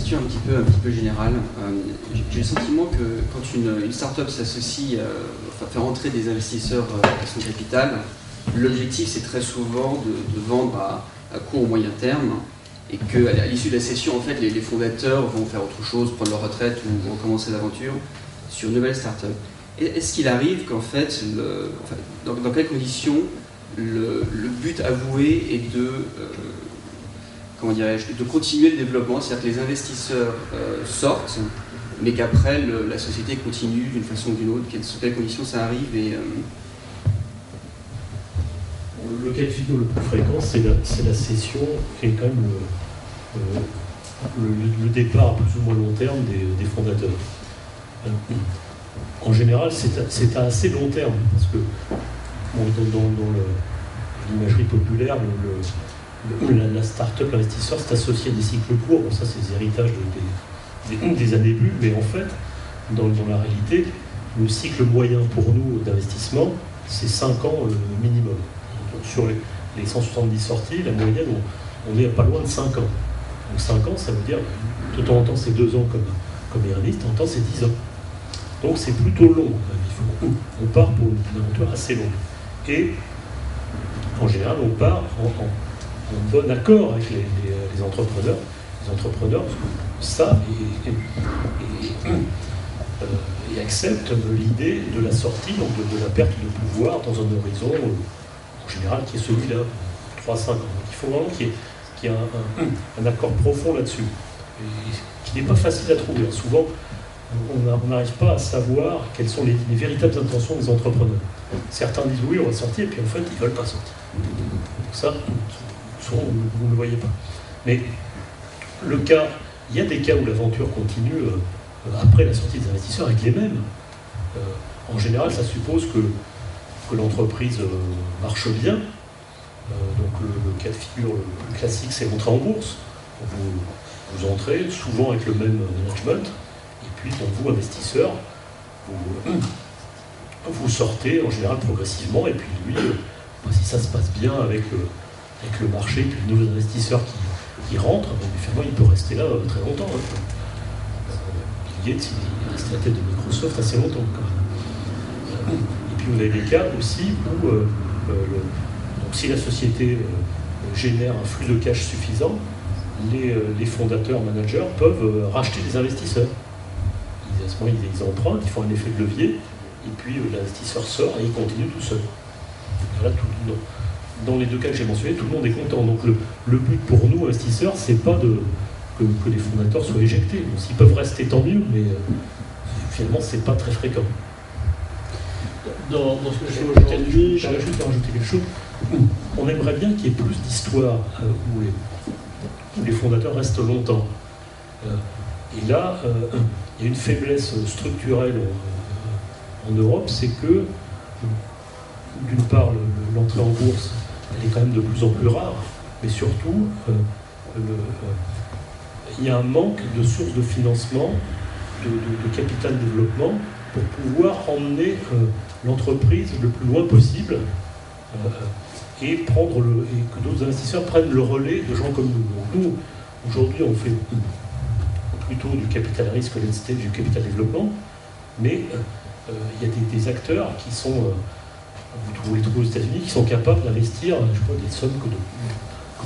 question un petit peu générale. J'ai le sentiment que quand une start-up s'associe, enfin fait rentrer des investisseurs à son capital, l'objectif c'est très souvent de vendre à court ou moyen terme, et qu'à l'issue de la session, en fait, les fondateurs vont faire autre chose, prendre leur retraite ou recommencer l'aventure sur une nouvelle start-up. Est-ce qu'il arrive qu'en fait, dans quelles conditions le but avoué est comment dirais-je, de continuer le développement, c'est-à-dire que les investisseurs sortent, mais qu'après la société continue d'une façon ou d'une autre, sous quelles conditions ça arrive Le cas de figure le plus fréquent, c'est la cession qui est quand même le départ à plus ou moins long terme des fondateurs. En général, c'est à assez long terme, parce que dans l'imagerie populaire, la start-up, l'investisseur, c'est associé à des cycles courts. Bon, ça, c'est des héritages des années bues, mais en fait, dans la réalité, le cycle moyen pour nous d'investissement, c'est 5 ans minimum. Donc, sur les 170 sorties, la moyenne, on est à pas loin de 5 ans. Donc 5 ans, ça veut dire, de temps en temps, c'est 2 ans comme Ernest, de temps en temps, c'est 10 ans. Donc c'est plutôt long. On part pour une aventure assez longue. Et en général, on part en bon accord avec les entrepreneurs. Les entrepreneurs savent et acceptent l'idée de la sortie, donc de la perte de pouvoir dans un horizon en général qui est celui-là, 3-5 ans. Donc il faut vraiment qu'il y ait un accord profond là-dessus, qui n'est pas facile à trouver. Souvent, on n'arrive pas à savoir quelles sont les véritables intentions des entrepreneurs. Certains disent oui, on va sortir, et puis en fait, ils ne veulent pas sortir. Donc ça, souvent, vous ne le voyez pas. Mais il y a des cas où l'aventure continue après la sortie des investisseurs avec les mêmes. En général, ça suppose que l'entreprise marche bien. Donc le cas de figure le classique, c'est l'entrée en bourse. Vous entrez souvent avec le même management. Et puis, donc, vous, investisseurs, vous sortez en général progressivement, et puis lui, si ça se passe bien avec le marché, puis les nouveaux investisseurs qui rentrent, finalement, il peut rester là très longtemps. Bill Gates, il est resté à la tête de Microsoft assez longtemps. Et puis, vous avez des cas aussi où, donc, si la société génère un flux de cash suffisant, les fondateurs, managers peuvent racheter des investisseurs. À ce moment, ils empruntent, ils font un effet de levier, et puis l'investisseur sort et il continue tout seul. Là, dans les deux cas que j'ai mentionnés, tout le monde est content. Donc le but pour nous, investisseurs, c'est pas que les fondateurs soient éjectés. Donc, s'ils peuvent rester, tant mieux, mais finalement, c'est pas très fréquent. Dans ce que je fais aujourd'hui, j'aimerais juste rajouter quelque chose. On aimerait bien qu'il y ait plus d'histoires où les fondateurs restent longtemps. Et là, il y a une faiblesse structurelle en Europe, c'est que, d'une part, l'entrée en bourse, elle est quand même de plus en plus rare, mais surtout, il y a un manque de sources de financement, de capital développement, pour pouvoir emmener l'entreprise le plus loin possible et que d'autres investisseurs prennent le relais de gens comme nous. Donc nous, aujourd'hui, on fait plutôt du capital risque, du capital développement, mais il y a des acteurs qui sont, vous les trouvez aux États-Unis, qui sont capables d'investir, je sais pas, des sommes comme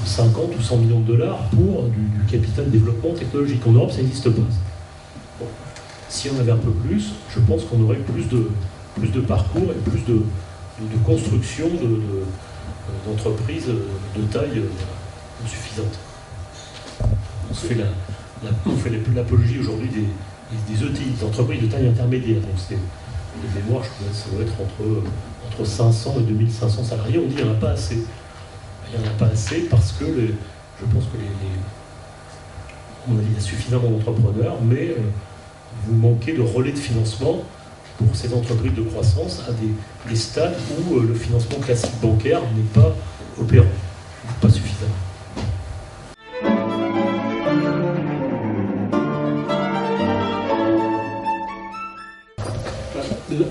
50 ou 100 millions de dollars pour du capital développement technologique. En Europe, ça n'existe pas. Bon. Si on avait un peu plus, je pense qu'on aurait plus de parcours et plus de construction d'entreprises de taille suffisante. On fait l'apologie aujourd'hui des ETI, des entreprises de taille intermédiaire. Donc c'est de mémoire, ça doit être entre 500 et 2500 salariés. On dit qu'il n'y en a pas assez. Il n'y en a pas assez parce que je pense que on a dit, il y a suffisamment d'entrepreneurs, mais vous manquez de relais de financement pour ces entreprises de croissance à des stades où le financement classique bancaire n'est pas opérant, pas suffisamment.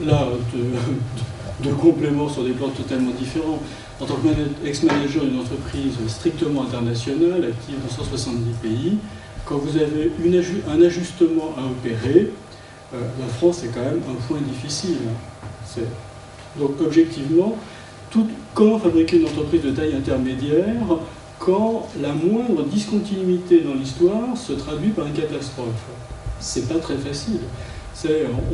Là, deux compléments sur des plans totalement différents. En tant qu'ex-manager d'une entreprise strictement internationale, active dans 170 pays, quand vous avez un ajustement à opérer, la France est quand même un point difficile. Donc objectivement, comment fabriquer une entreprise de taille intermédiaire quand la moindre discontinuité dans l'histoire se traduit par une catastrophe? C'est pas très facile.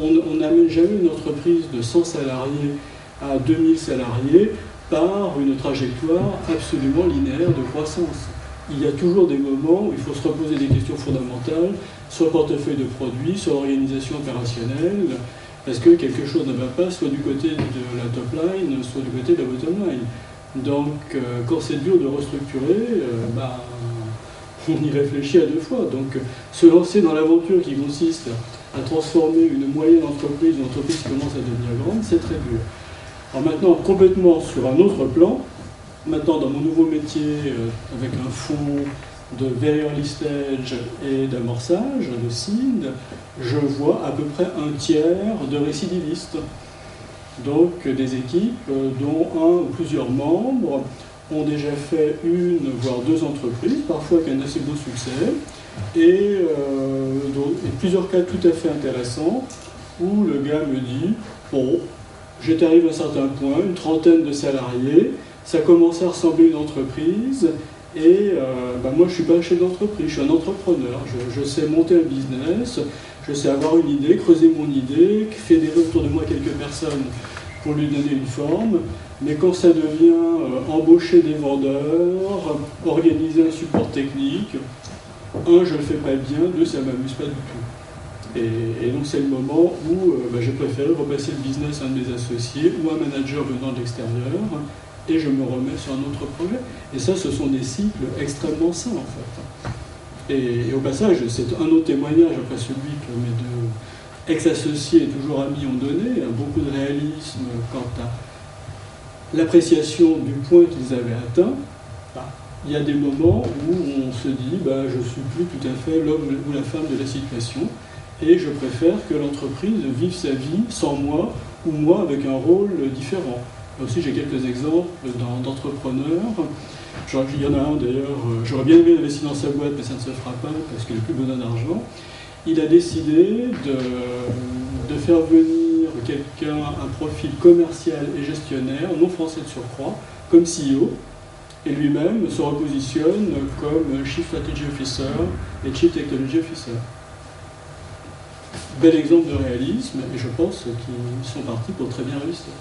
On n'amène jamais une entreprise de 100 salariés à 2000 salariés par une trajectoire absolument linéaire de croissance. Il y a toujours des moments où il faut se reposer des questions fondamentales sur le portefeuille de produits, sur l'organisation opérationnelle, parce que quelque chose ne va pas, soit du côté de la top line, soit du côté de la bottom line. Donc, quand c'est dur de restructurer, on y réfléchit à deux fois. Donc, se lancer dans l'aventure qui consiste à transformer une moyenne entreprise, une entreprise qui commence à devenir grande, c'est très dur. Alors maintenant, complètement sur un autre plan, maintenant dans mon nouveau métier, avec un fonds de very early stage et d'amorçage, de seed, je vois à peu près un tiers de récidivistes. Donc des équipes dont un ou plusieurs membres ont déjà fait une, voire deux entreprises, parfois avec un assez beau succès, et plusieurs cas tout à fait intéressants, où le gars me dit, bon, j'étais arrivé à un certain point, une trentaine de salariés, ça commence à ressembler à une entreprise, et moi je ne suis pas un chef d'entreprise, je suis un entrepreneur, je sais monter un business, je sais avoir une idée, creuser mon idée, fédérer autour de moi quelques personnes pour lui donner une forme, mais quand ça devient embaucher des vendeurs, organiser un support technique, un, je ne le fais pas bien, deux, ça ne m'amuse pas du tout. Et donc c'est le moment où j'ai préféré repasser le business à un de mes associés ou un manager venant de l'extérieur, et je me remets sur un autre projet. Et ça, ce sont des cycles extrêmement sains, en fait. Et au passage, c'est un autre témoignage, après celui que mes deux ex-associés et toujours amis ont donné, beaucoup de réalisme quant à l'appréciation du point qu'ils avaient atteint. Il y a des moments où on se dit je ne suis plus tout à fait l'homme ou la femme de la situation, et je préfère que l'entreprise vive sa vie sans moi, ou moi avec un rôle différent. Là aussi, j'ai quelques exemples d'entrepreneurs. Il y en a un d'ailleurs, j'aurais bien aimé investir dans sa boîte, mais ça ne se fera pas parce qu'il n'a plus besoin d'argent. Il a décidé de faire venir quelqu'un, un profil commercial et gestionnaire, non français de surcroît, comme CEO, et lui-même se repositionne comme Chief Strategy Officer et Chief Technology Officer. Bel exemple de réalisme, et je pense qu'ils sont partis pour très bien réussir.